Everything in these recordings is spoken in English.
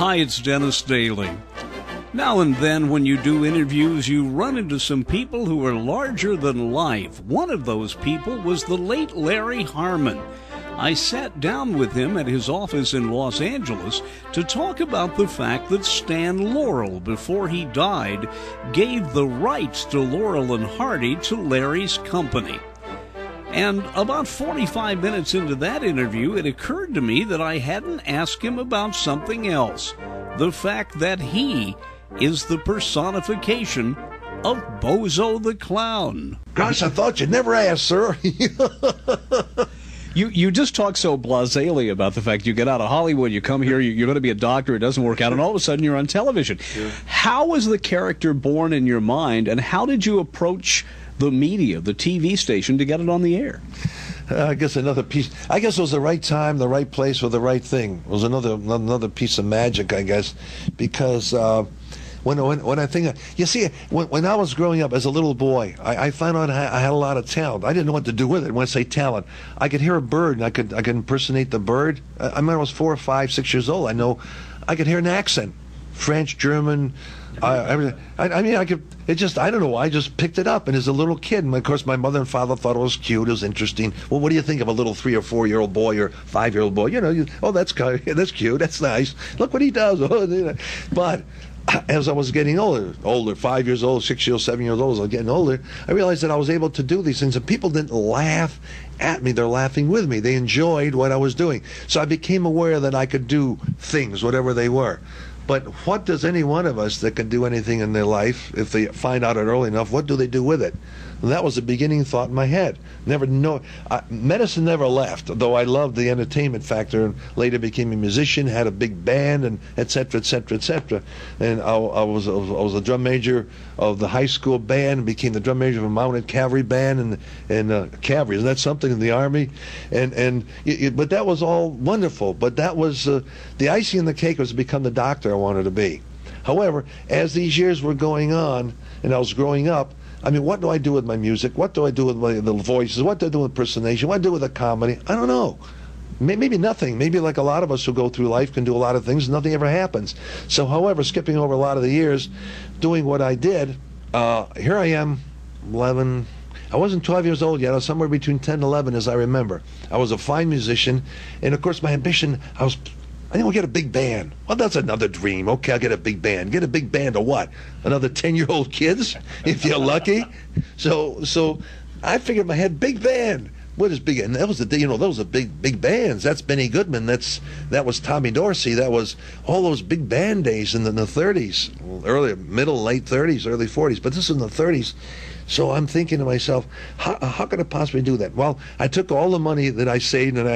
Hi, it's Dennis Daly. Now and then when you do interviews, you run into some people who are larger than life. One of those people was the late Larry Harmon. I sat down with him at his office in Los Angeles to talk about the fact that Stan Laurel, before he died, gave the rights to Laurel and Hardy to Larry's company. And about 45 minutes into that interview, it occurred to me that I hadn't asked him about something else. The fact that he is the personification of Bozo the Clown. Gosh, I thought you'd never ask, sir. You just talk so blasely about the fact you get out of Hollywood, you come here, you're going to be a doctor, it doesn't work out, and all of a sudden you're on television. Yeah. How was the character born in your mind, and how did you approach the media, the TV station, to get it on the air? I guess another piece. I guess it was the right time, the right place, or the right thing. It was another piece of magic, I guess, because when I think, you see, when I was growing up as a little boy, I found out I had a lot of talent. I didn't know what to do with it. When I say talent, I could hear a bird, and I could impersonate the bird. I remember I was 4 or 5, 6 years old. I could hear an accent, French, German. I mean, I could. It just, I don't know. I just picked it up, and as a little kid, and of course, my mother and father thought it was cute. It was interesting. Well, what do you think of a little 3 or 4 year old boy or 5-year-old boy? You know, oh, that's cute. That's nice. Look what he does. But as I was getting older, 5 years old, 6 years old, 7 years old, as I was getting older, I realized that I was able to do these things, and people didn't laugh at me. They're laughing with me. They enjoyed what I was doing. So I became aware that I could do things, whatever they were. But what does any one of us that can do anything in their life, if they find out it early enough, what do they do with it? And that was the beginning thought in my head. Medicine never left, though I loved the entertainment factor, and later became a musician, had a big band, and et cetera, et cetera, et cetera. And I was a drum major of the high school band, and became the drum major of a mounted cavalry band, and cavalry, isn't that something, in the Army? But that was all wonderful. But that was the icing on the cake was to become the doctor I wanted to be. However, as these years were going on, and I was growing up, I mean, what do I do with my music? What do I do with the voices? What do I do with impersonation? What do I do with the comedy? I don't know. Maybe nothing. Maybe like a lot of us who go through life can do a lot of things, nothing ever happens. So, however, skipping over a lot of the years, doing what I did, here I am, 11. I wasn't 12 years old yet. I was somewhere between 10 and 11, as I remember. I was a fine musician, and of course my ambition, I think I'll get a big band. Well, that's another dream. Okay, I'll get a big band. Get a big band of what? Another 10-year-old kids, if you're lucky. So I figured in my head, big band. What is big? And that was those are big bands. That's Benny Goodman. That was Tommy Dorsey. That was all those big band days in the 30s, early, middle, late 30s, early 40s. But this is in the 30s. So I'm thinking to myself, how could I possibly do that? Well, I took all the money that I saved, and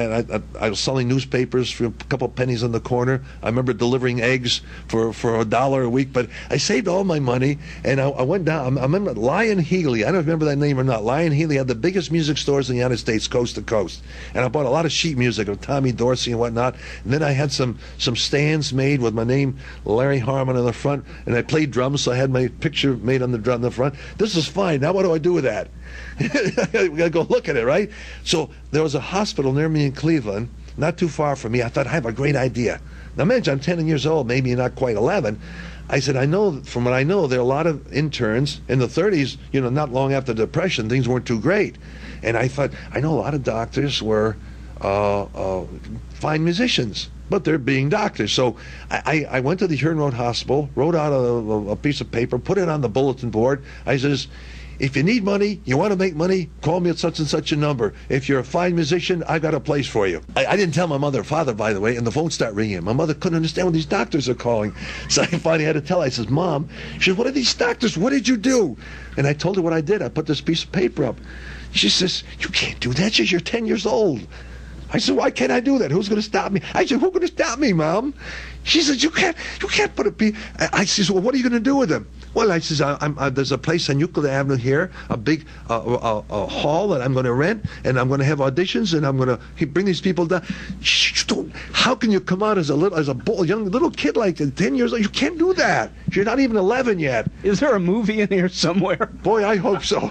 I was selling newspapers for a couple pennies on the corner. I remember delivering eggs for $1 a week, but I saved all my money, and I went down. I remember Lion Healy. I don't remember that name or not. Lion Healy had the biggest music stores in the United States, coast to coast. And I bought a lot of sheet music of Tommy Dorsey and whatnot. And then I had some stands made with my name, Larry Harmon, on the front, and I played drums, so I had my picture made on the drum on the front. This is fine. Now what do I do with that? We got to go look at it, right? So there was a hospital near me in Cleveland, not too far from me. I thought, I have a great idea. Now, imagine I'm 10 years old, maybe not quite 11. I said, from what I know, there are a lot of interns in the 30s, not long after the Depression, things weren't too great. And I thought, I know a lot of doctors were fine musicians, but they're being doctors. So I went to the Huron Road Hospital, wrote out a piece of paper, put it on the bulletin board. I says, if you need money, you want to make money, call me at such and such a number. If you're a fine musician, I got a place for you. I didn't tell my mother or father, by the way, and the phone started ringing. My mother couldn't understand what these doctors are calling. So I finally had to tell her. I says, Mom, she says, what are these doctors? What did you do? And I told her what I did. I put this piece of paper up. She says, you can't do that. She says, you're 10 years old. I said, why can't I do that? Who's going to stop me? I said, who's going to stop me, Mom? She said, you can't put a piece. I said, well, what are you going to do with them? Well, I says, there's a place on Euclid Avenue here, a big a hall that I'm going to rent, and I'm going to have auditions, and I'm going to bring these people down. Shh, how can you come out as a young little kid like 10 years old? You can't do that. You're not even 11 yet. Is there a movie in here somewhere? Boy, I hope so.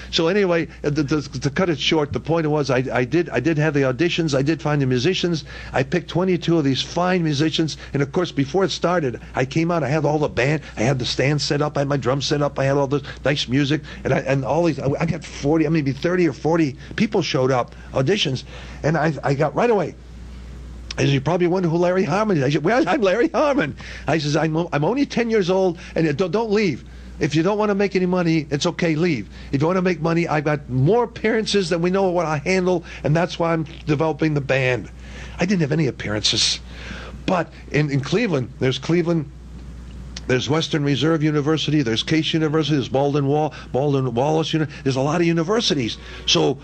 So anyway, to cut it short, the point was I did have the auditions. I did find the musicians. I picked 22 of these fine musicians, and of course, before it started, I came out. I had all the band. I had the stand set up. I had my drum set up. I had all this nice music, and all these. I got 40, maybe 30 or 40 people showed up auditions, and I got right away. As you probably wonder who Larry Harmon is. I said, well, I'm Larry Harmon. I says, I'm only 10 years old, and don't leave. If you don't want to make any money, it's okay, leave. If you want to make money, I've got more appearances than we know what I handle, and that's why I'm developing the band. I didn't have any appearances. But in Cleveland, there's Western Reserve University, there's Case University, there's Baldwin Wallace University. There's a lot of universities. So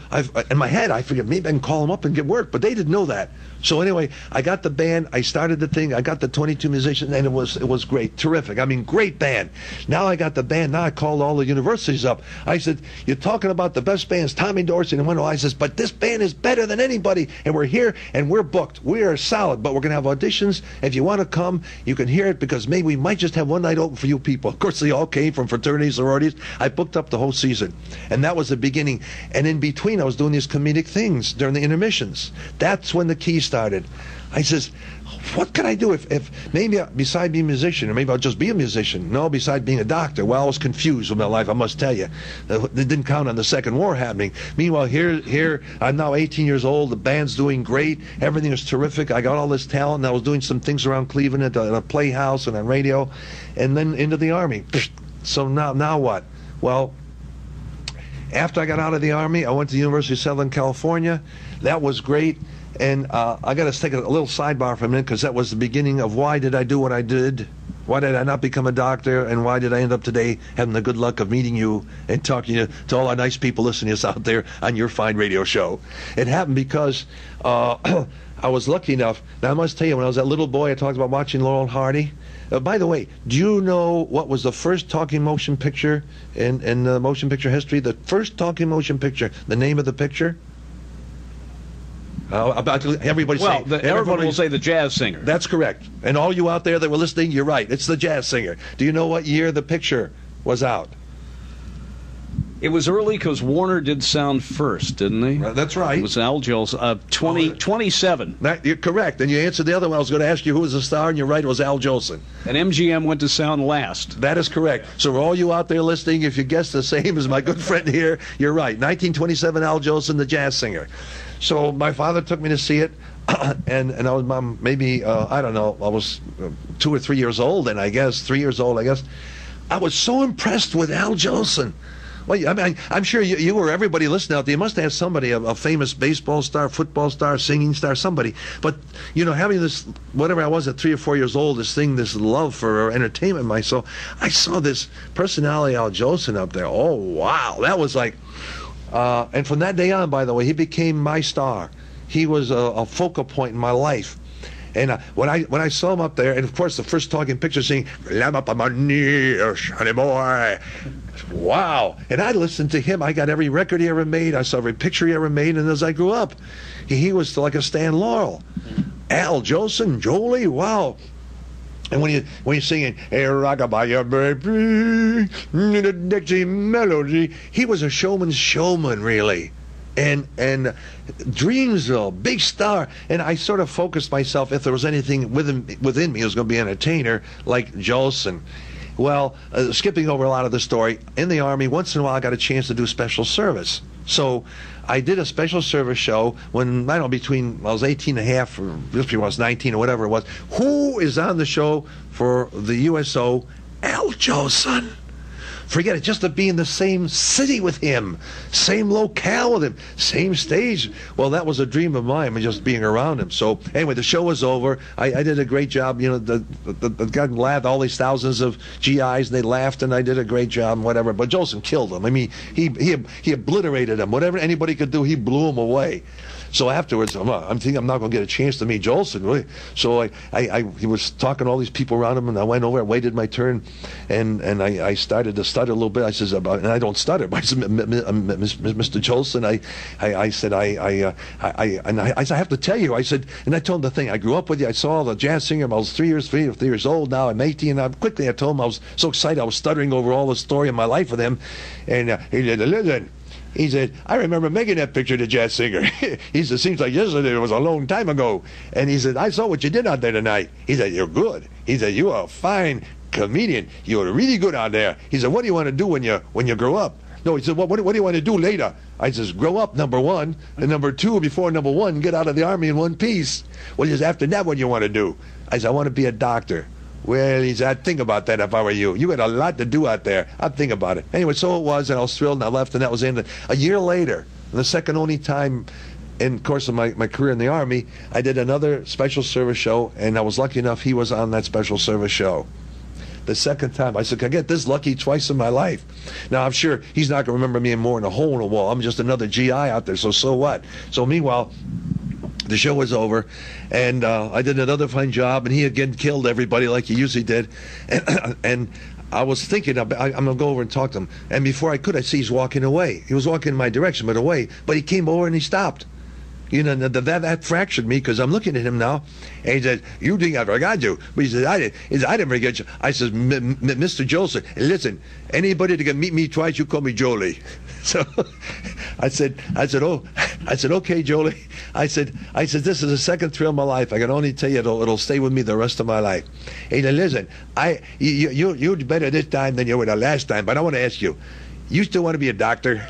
in my head, I figured maybe I can call them up and get work, but they didn't know that. So anyway, I got the band, I started the thing, I got the 22 musicians, and it was great, terrific. I mean, great band. Now I got the band, now I called all the universities up. I said, you're talking about the best bands, Tommy Dorsey and Wendell. I says, but this band is better than anybody, and we're here, and we're booked. We are solid, but we're going to have auditions. If you want to come, you can hear it, because maybe we might just have one night open for you people. Of course, they all came from fraternities, sororities. I booked up the whole season, and that was the beginning. And in between, I was doing these comedic things during the intermissions. That's when the key started. I says, what can I do if maybe beside being a musician, or maybe I'll just be a musician? No, beside being a doctor. Well, I was confused with my life, I must tell you. It didn't count on the Second War happening. Meanwhile, here I'm now 18 years old. The band's doing great. Everything is terrific. I got all this talent, and I was doing some things around Cleveland at a playhouse and on radio, and then into the Army. So now what? Well, after I got out of the Army, I went to the University of Southern California. That was great. And I got to take a little sidebar for a minute, because that was the beginning of why did I do what I did? Why did I not become a doctor? And why did I end up today having the good luck of meeting you and talking to all our nice people listening to us out there on your fine radio show? It happened because I was lucky enough. Now, I must tell you, when I was that little boy, I talked about watching Laurel and Hardy. By the way, do you know what was the first talking motion picture in motion picture history? The first talking motion picture, the name of the picture? Everybody everyone will say the Jazz Singer. That's correct. And all you out there that were listening, you're right. It's the Jazz Singer. Do you know what year the picture was out? It was early because Warner did sound first, didn't he? That's right. It was Al Jolson. 27. You're correct. And you answered the other one. I was going to ask you who was the star, and you're right. It was Al Jolson. And MGM went to sound last. That is correct. So all you out there listening, if you guessed the same as my good friend here, you're right. 1927, Al Jolson, the Jazz Singer. So my father took me to see it, and I was maybe, I don't know, I was 2 or 3 years old, then I guess, 3 years old, I guess. I was so impressed with Al Jolson. Well, I mean, I'm sure you or everybody listening out there, you must have somebody, a famous baseball star, football star, singing star, somebody. But, you know, having this, whatever I was at 3 or 4 years old, this love for entertainment in my soul, I saw this personality, Al Jolson, up there. Oh, wow. That was like... and from that day on, by the way, he became my star. He was a focal point in my life. And when I saw him up there, and of course the first talking picture saying, "Lamb up on my knees, honey boy." Wow. And I listened to him. I got every record he ever made. I saw every picture he ever made. And as I grew up, he was like a Stan Laurel. Al Jolson, Jolie, wow. And when you're singing "Hey, rockabye, baby," the Dixie melody, he was a showman's showman, really. And Dreamsville, big star. And I sort of focused myself, if there was anything within me, it was going to be an entertainer like Jolson. Well, skipping over a lot of the story, in the Army, once in a while I got a chance to do special service. So I did a special service show when, I don't know, I was 18 and a half, or just before I was 19 or whatever it was. Who is on the show for the USO? Al Jolson. Forget it, just to be in the same city with him, same locale with him, same stage. Well, that was a dream of mine, just being around him. So anyway, the show was over. I did a great job. You know, the guy laughed, all these thousands of GIs, and they laughed, and I did a great job and whatever. But Jolson killed him. I mean, he obliterated him. Whatever anybody could do, he blew him away. So afterwards, I'm thinking I'm not going to get a chance to meet Jolson, really. So he was talking to all these people around him, and I went over, I waited my turn, and I started to stutter a little bit. I says, and I don't stutter, but I said, Mr. Jolson, I said, I have to tell you, I said, and I told him the thing. I grew up with you. I saw the jazz singer. I was 3 years old. Now I'm 18. And I told him I was so excited. I was stuttering over all the story of my life with him, and he said, listen. He said, I remember making that picture of the jazz singer. He said, seems like yesterday, it was a long time ago. And he said, I saw what you did out there tonight. He said, you're good. He said, you are a fine comedian. You're really good out there. He said, what do you want to do when you grow up? No, he said, what do you want to do later? I says, grow up, number one, and number two, before number one, get out of the army in one piece. Well, he says, after that, what do you want to do? I said, I want to be a doctor. Well, he said, I'd think about that if I were you. You got a lot to do out there. I'd think about it. Anyway, so it was, and I was thrilled, and I left, and that was the end. A year later, the second only time in the course of my career in the Army, I did another special service show, and I was lucky enough he was on that special service show. The second time, I said, I get this lucky twice in my life. Now, I'm sure he's not going to remember me more than a hole in a wall. I'm just another GI out there, so what? So meanwhile, the show was over, and I did another fine job, and he again killed everybody like he usually did. And I was thinking, I'm going to go over and talk to him. And before I could, I see he's walking away. He was walking in my direction, but away. But he came over and he stopped. You know, that fractured me, because I'm looking at him now, and he said, you think I forgot you? But he said, I didn't forget you. I said, Mr. Jolson, listen, anybody that can meet me twice, you call me Jolie. So I said, okay, Jolie. I said, this is the second thrill of my life. I can only tell you it'll stay with me the rest of my life. He said, listen, you're better this time than you were the last time, but I want to ask you, you still want to be a doctor?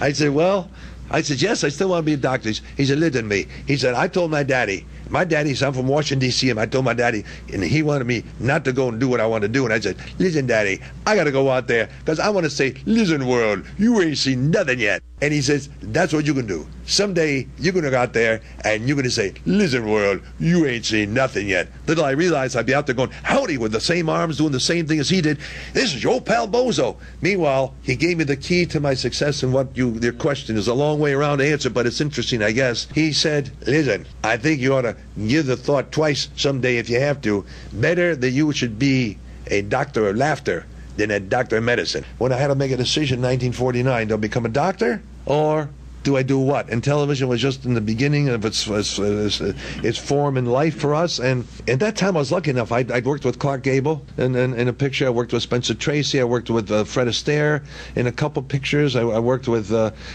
I said, well, yes, I still want to be a doctor. He said, listen to me. He said, I told my daddy, I'm from Washington, D.C., and I told my daddy, and he wanted me not to go and do what I want to do. And I said, listen, Daddy, I got to go out there, because I want to say, listen, world, you ain't seen nothing yet. And he says, that's what you can do. Someday, you're going to go out there, and you're going to say, listen, world, you ain't seen nothing yet. Little I realized I'd be out there going, howdy, with the same arms, doing the same thing as he did. This is your pal Bozo. Meanwhile, he gave me the key to my success, and your question is a long way around to answer, but it's interesting, I guess. He said, listen, I think you ought to give the thought twice someday if you have to. Better that you should be a doctor of laughter than a doctor of medicine. When I had to make a decision in 1949, do I become a doctor or do I do what? And television was just in the beginning of its form in life for us. And at that time, I was lucky enough. I'd worked with Clark Gable in a picture. I worked with Spencer Tracy. I worked with Fred Astaire in a couple pictures. I worked with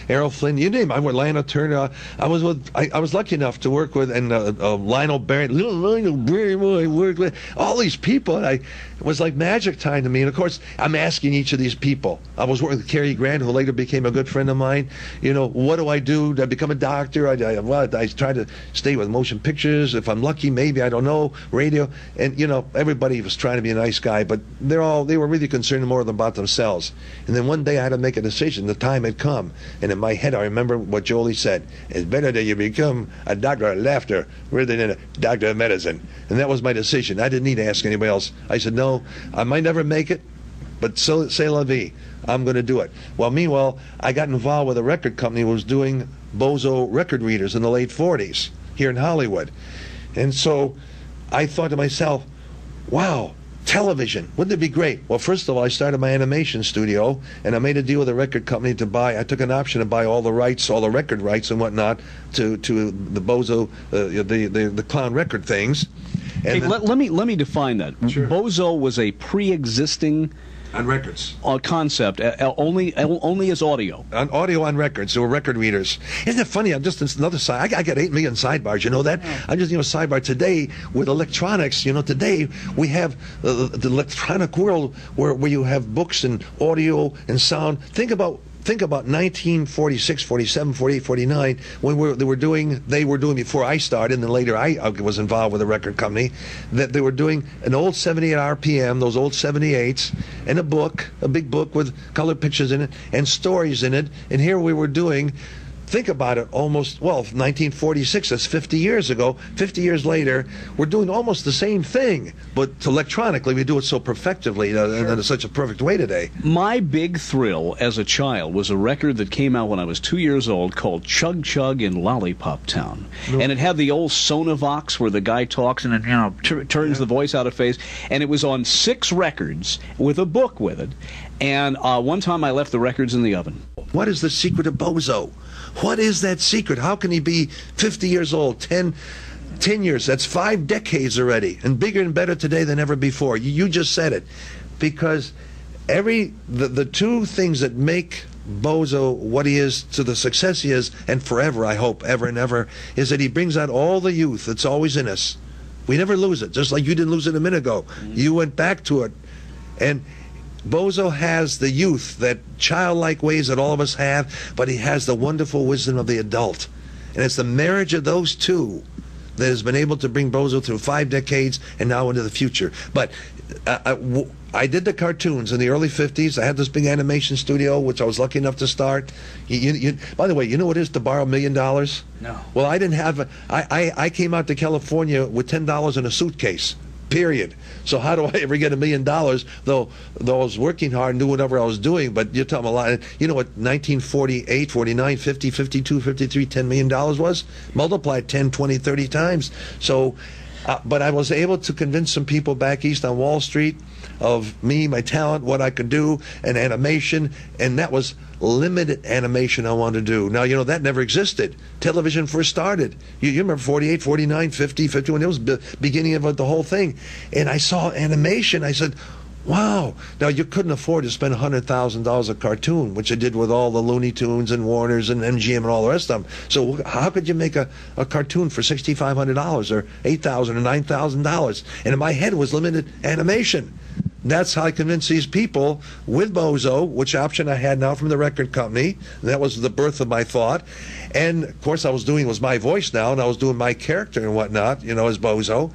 Errol Flynn. You name it. I went Lionel Turner. I was lucky enough to work with Lionel Barrymore. I worked with all these people. And it was like magic time to me. And of course, I'm asking each of these people. I was working with Cary Grant, who later became a good friend of mine. You know, what do I do? Do I become a doctor? I try to stay with motion pictures. If I'm lucky, maybe, I don't know, radio. And, you know, everybody was trying to be a nice guy, but they were really concerned more about themselves. And then one day I had to make a decision. The time had come. And in my head, I remember what Jolie said. It's better that you become a doctor of laughter rather than a doctor of medicine. And that was my decision. I didn't need to ask anybody else. I said, no, I might never make it, but c'est la vie. I'm going to do it. Well, meanwhile, I got involved with a record company that was doing BOZO record readers in the late 40s here in Hollywood. And so I thought to myself, wow, television, wouldn't it be great? Well, first of all, I started my animation studio, and I made a deal with a record company to buy, I took an option to buy all the rights, all the record rights and whatnot to the BOZO, the clown record things. And hey, let me define that. Sure. BOZO was a pre-existing on records concept, only as audio. On audio on records, there were record readers. Isn't it funny? I'm just another side. I got 8 million sidebars. You know that? Yeah. I'm just sidebar today with electronics. You know, today we have the electronic world where you have books and audio and sound. Think about 1946, 47, 48, 49, when they were doing before I started, and then later I was involved with a record company, that they were doing an old 78 RPM, those old 78s, and a big book with color pictures in it, and stories in it, and here we were doing think about it, almost, well, 1946, that's 50 years ago. 50 years later, we're doing almost the same thing, but electronically, we do it so perfectively and in such a perfect way today. My big thrill as a child was a record that came out when I was 2 years old called Chug Chug in Lollipop Town. And it had the old Sonavox where the guy talks and it turns the voice out of phase. And it was on 6 records with a book with it. And one time I left the records in the oven. What is the secret of Bozo? What is that secret? How can he be 50 years old, 10 years? That's 5 decades already, and bigger and better today than ever before. You just said it. Because the 2 things that make Bozo what he is to the success he is, and forever, I hope, ever and ever, is that he brings out all the youth that's always in us. We never lose it, just like you didn't lose it a minute ago. You went back to it. And Bozo has the youth, that childlike ways that all of us have, but he has the wonderful wisdom of the adult. And it's the marriage of those 2 that has been able to bring Bozo through 5 decades and now into the future. But I did the cartoons in the early 50s. I had this big animation studio, which I was lucky enough to start. By the way, you know what it is to borrow $1 million? No. Well, I didn't have I came out to California with $10 in a suitcase. Period. So how do I ever get $1 million? Though I was working hard and doing whatever I was doing, but you're talking a lot. You know what 1948, 49, 50, 52, 53, $10 million was? Multiplied 10, 20, 30 times. So, but I was able to convince some people back east on Wall Street of me, my talent, what I could do, and animation, and that was limited animation I wanted to do. Now, you know, that never existed. Television first started. You remember 48, 49, 50, 51, it was the beginning of the whole thing. And I saw animation, I said, wow. Now, you couldn't afford to spend $100,000 a cartoon, which I did with all the Looney Tunes and Warners and MGM and all the rest of them. So how could you make a cartoon for $6,500 or $8,000 or $9,000? And in my head was limited animation. That's how I convinced these people with Bozo, which option I had now from the record company. That was the birth of my thought. And, of course, was my voice now, and I was doing my character and whatnot, you know, as Bozo.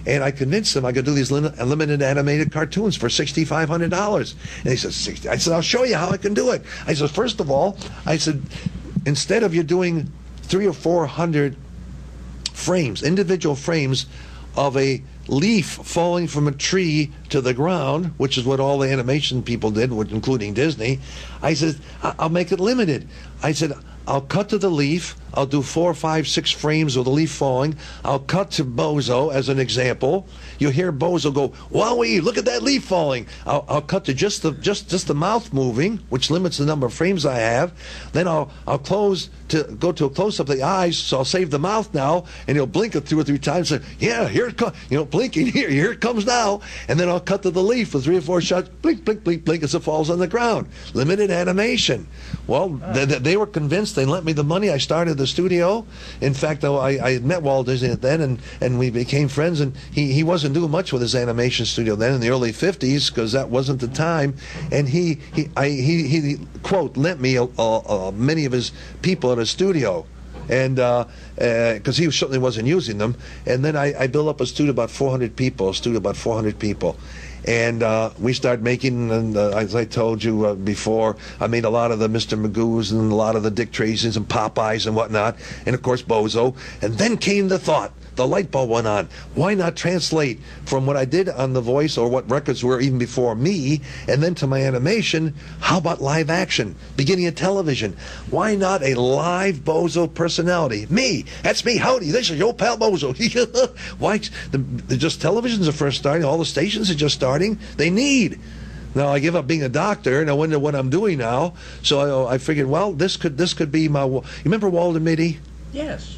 And I convinced them I could do these limited animated cartoons for $6,500. And he said, I said, I'll show you how I can do it. I said, first of all, I said, instead of you doing 300 or 400 frames, individual frames of a leaf falling from a tree to the ground, which is what all the animation people did, including Disney, I said, I'll make it limited. I said, I'll cut to the leaf. I'll do 4, 5, 6 frames of the leaf falling. I'll cut to Bozo as an example. You'll hear Bozo go, "Wowee! Look at that leaf falling." I'll cut to just the mouth moving, which limits the number of frames I have. Then I'll go to a close up of the eyes, so I'll save the mouth now, and he'll blink it 2 or 3 times. And, yeah, here it comes. You know, blinking here it comes now. And then I'll cut to the leaf with 3 or 4 shots. Blink, blink, blink, blink as it falls on the ground. Limited animation. Well, they were convinced. They lent me the money. I started the studio. In fact, though, I had met Walt Disney then, and we became friends. And he wasn't doing much with his animation studio then in the early 50s, because that wasn't the time. And he quote, lent me many of his people in his studio, and because he certainly wasn't using them. And then I built up a studio about 400 people, and we started making, and as I told you before, I made a lot of the Mr. Magoo's and a lot of the Dick Tracys and Popeyes and whatnot, and of course Bozo. And then came the thought, the light bulb went on. Why not translate from what I did on The Voice, or what records were even before me, and then to my animation? How about live action, beginning of television? Why not a live Bozo personality? Me, that's me. Howdy, this is your pal Bozo. Why? Just televisions are first starting. All the stations are just starting. They need. Now I give up being a doctor, and I wonder what I'm doing now. So I figured, well, this could be my. You remember Walter Mitty? Yes.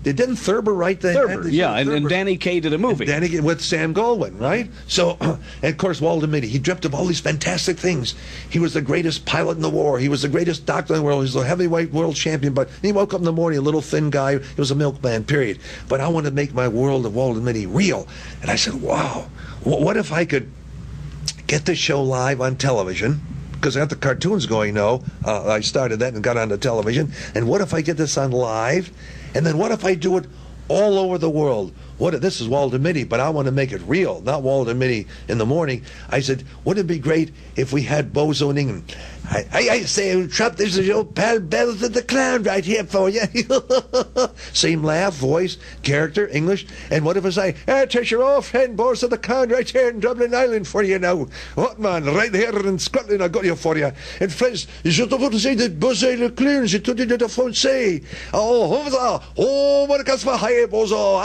Didn't Thurber write that? Thurber, yeah, and Danny Kaye did a movie. Danny with Sam Goldwyn, right? So, and of course, Walter Mitty, he dreamt of all these fantastic things. He was the greatest pilot in the war. He was the greatest doctor in the world. He was a heavyweight world champion. But he woke up in the morning, a little thin guy. He was a milkman, period. But I wanted to make my world of Walter Mitty real. And I said, wow, what if I could get this show live on television? Because I got the cartoons going now. I started that and got onto television. And what if I get this on live? And then what if I do it all over the world. This is Walter Mitty, but I want to make it real, not Walter Mitty in the morning. I said, wouldn't it be great if we had Bozo in England? I say, Trump, this is your pal Bozo the Clown right here for you. Same laugh, voice, character, English. And what if I say, take your old friend Bozo the Clown right here in Dublin Island for you now. What man, right here in Scotland I got you for you. And friends, je te voudrais say that Bozo the Clown, je te dis de français. Oh, what a customer, hi Bozo,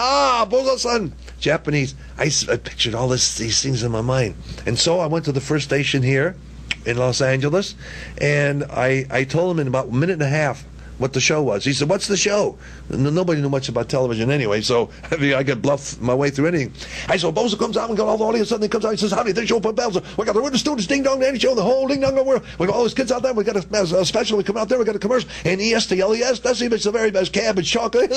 Bozo son. Japanese. I pictured all these things in my mind. And so I went to the first station here in Los Angeles, and I told him in about a minute and a half what the show was. He said, what's the show? Nobody knew much about television anyway, so I could bluff my way through anything. I said, Bozo comes out and got all the audience, suddenly comes out, he says, howdy, this show for bells. We got the Word of Students, Ding Dong Danny Show, the whole Ding Dong world. We got all those kids out there, we got a special, we come out there, we got a commercial, and ES-T-L-E-S, that's it's the very best cabbage chocolate.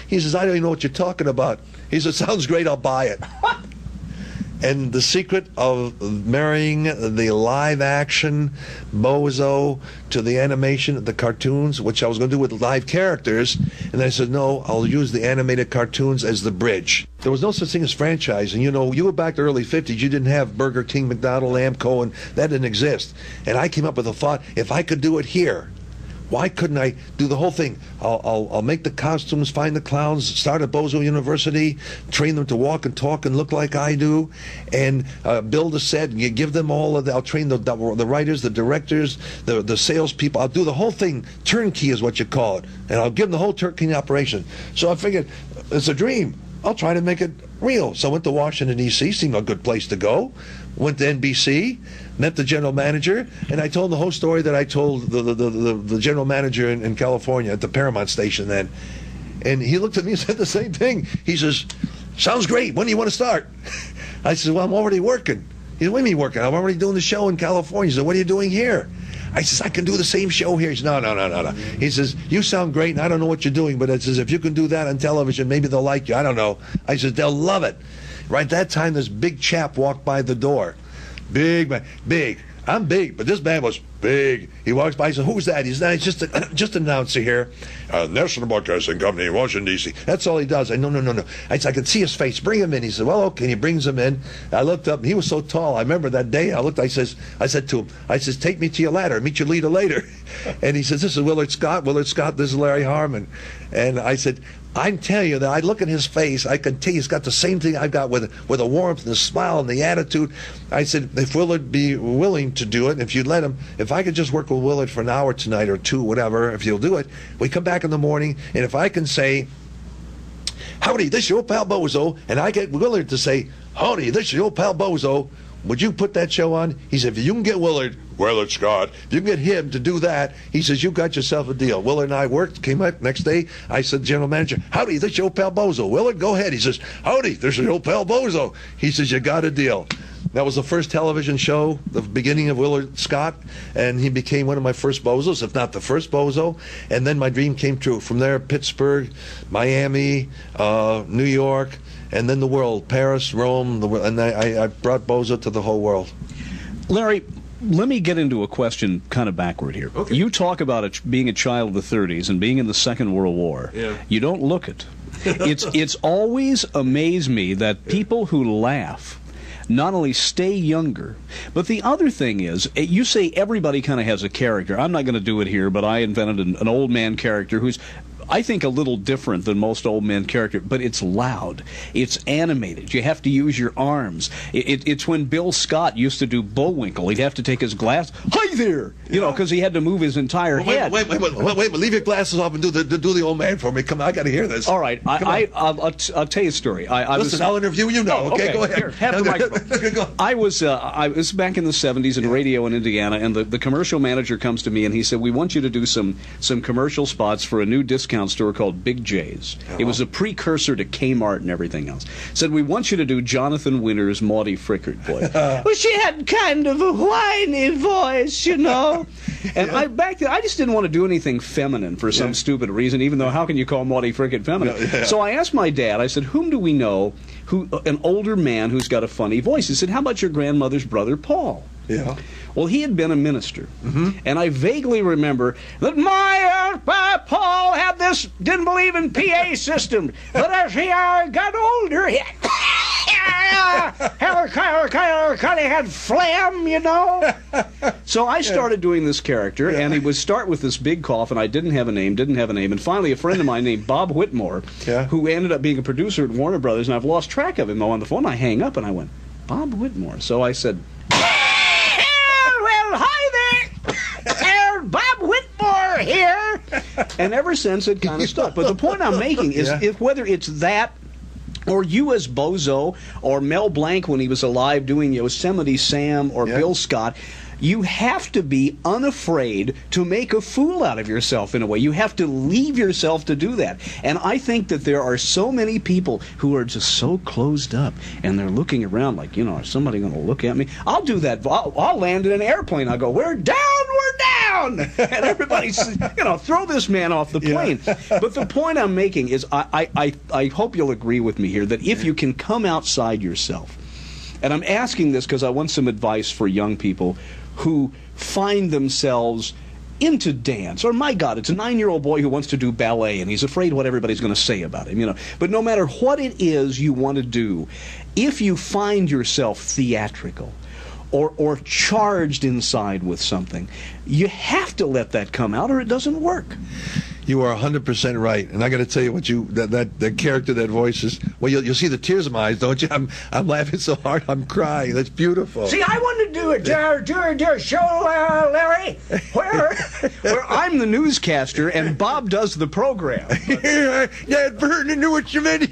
He says, I don't even know what you're talking about. He says, sounds great, I'll buy it. And the secret of marrying the live-action Bozo to the animation, the cartoons, which I was going to do with live characters, and I said, no, I'll use the animated cartoons as the bridge. There was no such thing as franchising. You know, you were back to the early 50s, you didn't have Burger King, McDonald's, Amco, and that didn't exist. And I came up with a thought, if I could do it here, why couldn't I do the whole thing? I'll make the costumes, find the clowns, start a Bozo University, train them to walk and talk and look like I do, and build a set. And you give them all of the, I'll train the writers, the directors, the salespeople. I'll do the whole thing. Turnkey is what you call it. And I'll give them the whole turnkey operation. So I figured, it's a dream. I'll try to make it real. So I went to Washington, D.C., seemed a good place to go. Went to NBC, met the general manager, and I told the whole story that I told the general manager in California at the Paramount station then. And he looked at me and said the same thing. He says, sounds great. When do you want to start? I said, well, I'm already working. He said, what do you mean working? I'm already doing the show in California. He said, what are you doing here? I says, I can do the same show here. He says, no. He says, you sound great, and I don't know what you're doing, but it says, if you can do that on television, maybe they'll like you. I don't know. I says, they'll love it. Right at that time, this big chap walked by the door. Big man. Big. I'm big, but this man was big. He walks by, he says, who's that? He's not, just an announcer here. National Broadcasting Company, Washington, D.C. That's all he does. I no. I could see his face. Bring him in. He said, well, okay. He brings him in. I looked up, and he was so tall. I remember that day. I said to him, take me to your ladder. Meet your leader later. And he says, this is Willard Scott. Willard Scott, this is Larry Harmon. And I said, I'm telling you that I look at his face, I can tell he's got the same thing I've got with a warmth and a smile and the attitude. I said, if Willard be willing to do it, if you'd let him, if I could just work with Willard for an hour tonight or two, whatever, if you'll do it, we come back in the morning, and if I can say, howdy, this is your pal Bozo, and I get Willard to say, howdy, this is your pal Bozo, would you put that show on? He said, if you can get Willard Scott, if you can get him to do that, he says, you got yourself a deal. Willard and I worked, came up next day. I said, general manager, howdy, this is your pal Bozo. Willard, go ahead. He says, howdy, this is your pal Bozo. He says, you got a deal. That was the first television show, the beginning of Willard Scott, and he became one of my first Bozos, if not the first Bozo. And then my dream came true. From there, Pittsburgh, Miami, New York, and then the world, Paris, Rome, and I brought Bozo to the whole world. Larry, let me get into a question kind of backward here. Okay. You talk about it being a child of the 30s and being in the Second World War. Yeah. You don't look it. It's always amazed me that people who laugh not only stay younger, but the other thing is, you say everybody kind of has a character. I'm not going to do it here, but I invented an old man character who's, I think, a little different than most old men characters, but it's loud. It's animated. You have to use your arms. It's when Bill Scott used to do Bullwinkle. He'd have to take his glass. Hi there! You know, because he had to move his entire head. Wait, leave your glasses off and do the old man for me. Come on, I got to hear this. All right, I'll tell you a story. Listen, I'll interview you now. Okay, go ahead. Here, have the microphone. I was back in the 70s in radio in Indiana, and the commercial manager comes to me and he said, we want you to do some commercial spots for a new discount store called Big J's. It was a precursor to Kmart and everything else. Said, we want you to do Jonathan Winter's Maudie Frickert voice. Well, she had kind of a whiny voice, you know. And back then, I just didn't want to do anything feminine for some stupid reason, even though how can you call Maudie Frickert feminine? So I asked my dad, I said, whom do we know, an older man who's got a funny voice? He said, how about your grandmother's brother, Paul? Yeah. Well, he had been a minister, and I vaguely remember that my Paul had this, didn't believe in PA system, but as he got older, he kind of had phlegm, you know. So I started doing this character, and he would start with this big cough, and I didn't have a name, and finally a friend of mine named Bob Whitmore, who ended up being a producer at Warner Brothers, and I've lost track of him on the phone. I hang up, and I went, Bob Whitmore. So I said, Bob Whitmore here, and ever since it kind of stuck. But the point I'm making is, if whether it's that, or you as Bozo, or Mel Blanc when he was alive doing Yosemite Sam, or Bill Scott, you have to be unafraid to make a fool out of yourself in a way. You have to leave yourself to do that. And I think that there are so many people who are just so closed up, and they're looking around like, you know, is somebody going to look at me? I'll do that. I'll land in an airplane. I'll go, we're down! And everybody's, you know, throw this man off the plane. But the point I'm making is, I hope you'll agree with me here, that if you can come outside yourself, and I'm asking this because I want some advice for young people who find themselves into dance, or my God, it's a 9-year-old boy who wants to do ballet and he's afraid what everybody's going to say about him, you know. But no matter what it is you want to do, if you find yourself theatrical or charged inside with something, you have to let that come out or it doesn't work. You are 100% right, and I got to tell you what that character, that voice is. Well, you'll see the tears in my eyes, don't you? I'm laughing so hard, I'm crying. That's beautiful. See, I want to do a show, Larry, where I'm the newscaster and Bob does the program. Yeah, Vernon knew what you meant.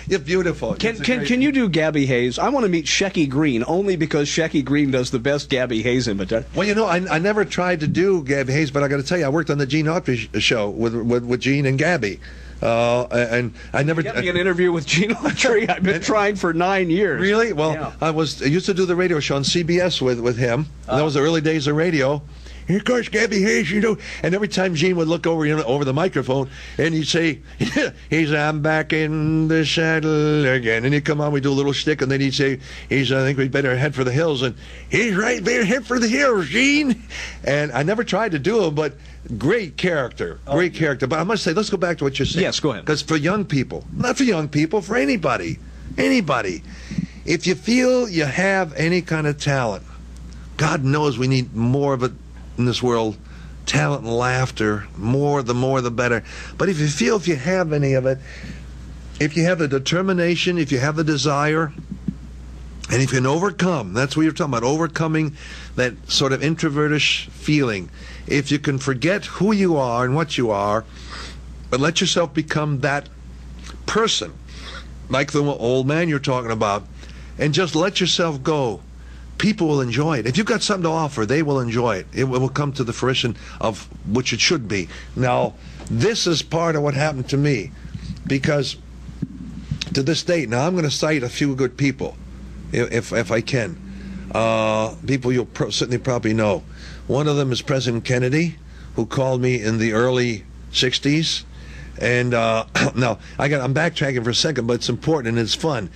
You're beautiful. Can you do Gabby Hayes? I want to meet Shecky Green only because Shecky Green does the best Gabby Hayes imitation. Well, you know, I never tried to do Gabby Hayes, but I got to tell you, I worked on the Gene Autry show with Gene and Gabby, and I never get me an interview with Gene Autry. I've been trying for 9 years. Really? Well, I used to do the radio show on CBS with him. That was the early days of radio. Here comes Gabby Hayes, you know. And every time Gene would look over, over the microphone, and he'd say, I'm back in the saddle again. And he'd come on, we'd do a little shtick, and then he'd say, I think we'd better head for the hills. And he's right there, head for the hills, Gene. And I never tried to do him, but great character, great character. But I must say, let's go back to what you're saying. Yes, go ahead. Because for young people, not for young people, for anybody, if you feel you have any kind of talent, God knows we need more of it in this world, talent and laughter, the more the better. But if you have any of it, if you have the determination, if you have the desire, and if you can overcome, that's what you're talking about, overcoming that sort of introvertish feeling, if you can forget who you are and what you are, but let yourself become that person, like the old man you're talking about, and just let yourself go, people will enjoy it. If you've got something to offer, they will enjoy it. It will come to the fruition of which it should be. Now, this is part of what happened to me, because to this date, now I'm going to cite a few good people, if I can. People you'll certainly probably know. One of them is President Kennedy, who called me in the early 60s. And now, I'm backtracking for a second, but it's important and it's fun.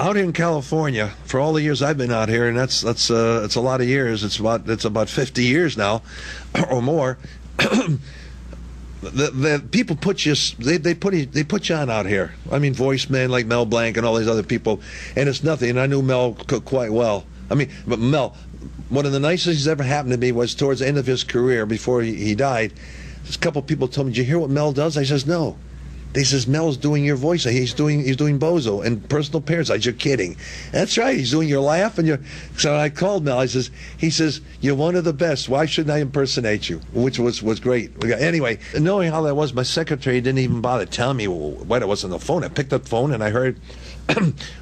Out here in California, for all the years I've been out here, and that's it's a lot of years. It's about 50 years now, or more. The people put you they put you on out here. I mean, voice men like Mel Blanc and all these other people, and it's nothing. And I knew Mel quite well. I mean, but Mel, one of the nicest things ever happened to me was towards the end of his career, before he died. A couple of people told me, "Did you hear what Mel does?" I says, "No." They says, "Mel's doing your voice. He's doing Bozo and Personal Appearance." I said, "You're kidding." "That's right. He's doing your laugh and your." So I called Mel. He says, "You're one of the best. Why shouldn't I impersonate you?" Which was great. Anyway, knowing how that was, my secretary didn't even bother telling me what it was on the phone. I picked up the phone and I heard,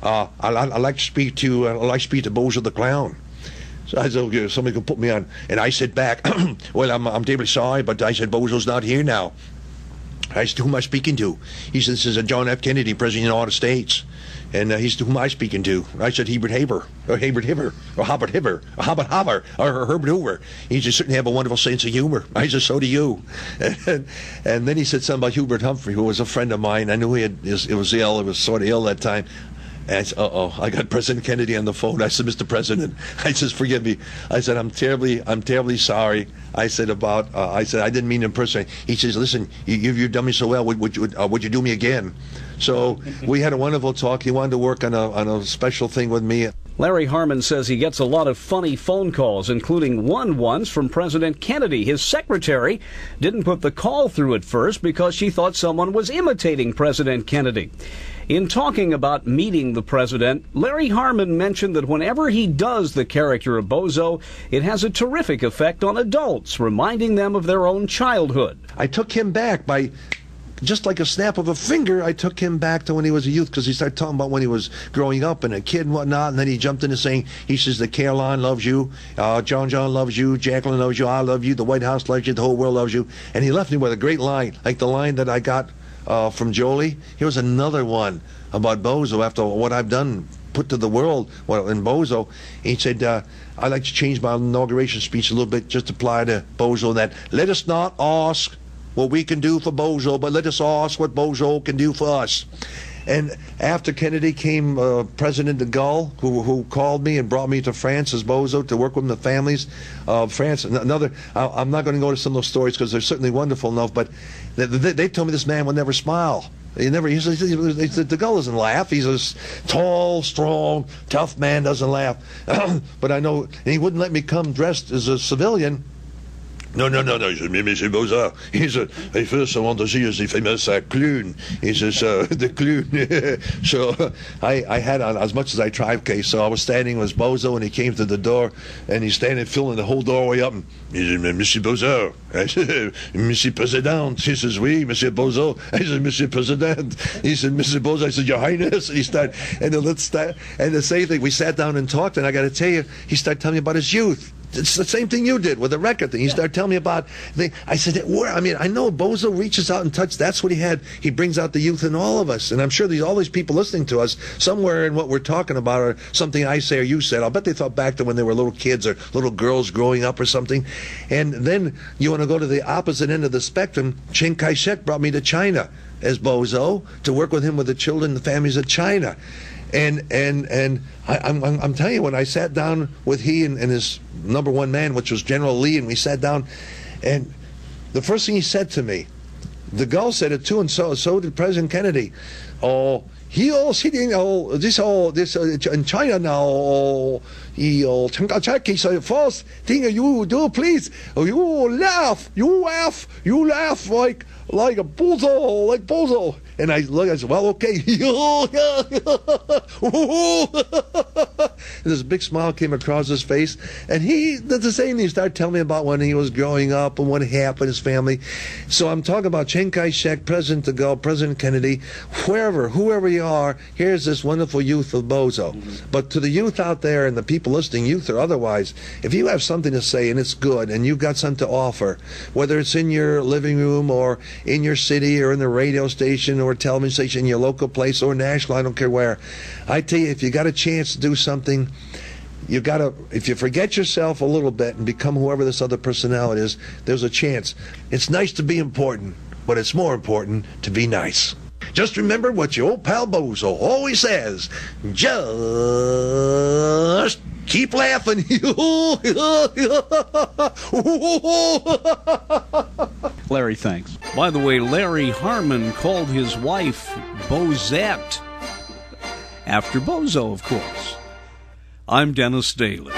"I'd like to speak to Bozo the Clown." So I said, "Okay, somebody can put me on." And I said back, "Well, I'm deeply sorry, but I said Bozo's not here now." I said, "Who am I speaking to?" He said, "This is John F. Kennedy, President of the United States." And he said, "Who am I speaking to?" I said, Herbert Hoover, or Herbert Hoover. He said, "Certainly have a wonderful sense of humor." I said, "So do you." And then he said something about Hubert Humphrey, who was a friend of mine. I knew he was ill. He was sort of ill that time. And I said, I got President Kennedy on the phone. I said, Mr. President, I said, forgive me. I said, I'm terribly sorry. I said I didn't mean to impersonate. He says, listen, you've done me so well. Would you do me again? So we had a wonderful talk. He wanted to work on a special thing with me. Larry Harmon says he gets a lot of funny phone calls, including one once from President Kennedy. His secretary didn't put the call through at first because she thought someone was imitating President Kennedy. In talking about meeting the president, Larry Harmon mentioned that whenever he does the character of Bozo, it has a terrific effect on adults, reminding them of their own childhood. I took him back by just like a snap of a finger. I took him back to when he was a youth, because he started talking about when he was growing up and a kid and whatnot, and then he jumped into saying, he says, the Caroline loves you, John loves you, Jacqueline loves you, I love you, the White House loves you, the whole world loves you. And he left me with a great line, like the line that I got from Jolie. Here's another one about Bozo after what I've done, put to the world in Bozo. He said, I'd like to change my inauguration speech a little bit, just apply to Bozo that, let us not ask what we can do for Bozo, but let us ask what Bozo can do for us. And after Kennedy came President de Gaulle, who called me and brought me to France as Bozo to work with the families of France. Another, I'm not going to go to some of those stories because they're certainly wonderful enough, but they told me this man would never smile. De Gaulle doesn't laugh. He's a tall, strong, tough man, doesn't laugh. But I know, and he wouldn't let me come dressed as a civilian. No. He said, Monsieur Bozo. He said, first I want to see you as the famous clown. He says, the clown. So I had on as much as I tried, okay. So I was standing with Bozo, and he came to the door, and he's standing, filling the whole doorway up. And he said, Monsieur Bozo. I said, Monsieur President. He says, oui, Monsieur Bozo. I said, Monsieur President. He said, Monsieur Bozo. I said, Your Highness. And he started, and the same thing. We sat down and talked, and I got to tell you, he started telling me about his youth. It's the same thing you did with the record thing. He started telling me about I said, I know Bozo reaches out and touches. That's what he had. He brings out the youth in all of us. And I'm sure all these people listening to us, somewhere in what we're talking about or something I say or you said, I'll bet they thought back to when they were little kids or little girls growing up or something. And then you want to go to the opposite end of the spectrum. Chiang Kai-shek brought me to China as Bozo to work with him with the children and the families of China. And I'm telling you, when I sat down with he and his number one man, which was General Lee, and we sat down, and the first thing he said to me, de Gaulle said it too, and so did President Kennedy. He all sitting this in China now. He Chiang Kai-shek, he said, first thing you do, please, you laugh like a Bozo. And I look, I said, well, okay. And this big smile came across his face. And he did the same thing. He started telling me about when he was growing up and what happened, his family. So I'm talking about Chiang Kai-shek, President de Gaulle, President Kennedy, whoever you are, here's this wonderful youth of Bozo. Mm-hmm. But to the youth out there and the people listening, youth or otherwise, if you have something to say and it's good and you've got something to offer, whether it's in your living room or in your city or in the radio station or television station in your local place or national, I don't care where. I tell you, if you got a chance to do something, you got to, if you forget yourself a little bit and become whoever this other personality is, there's a chance. It's nice to be important, but it's more important to be nice. Just remember what your old pal Bozo always says. Just keep laughing. Larry, thanks. By the way, Larry Harmon called his wife Bozette, after Bozo, of course. I'm Dennis Daly.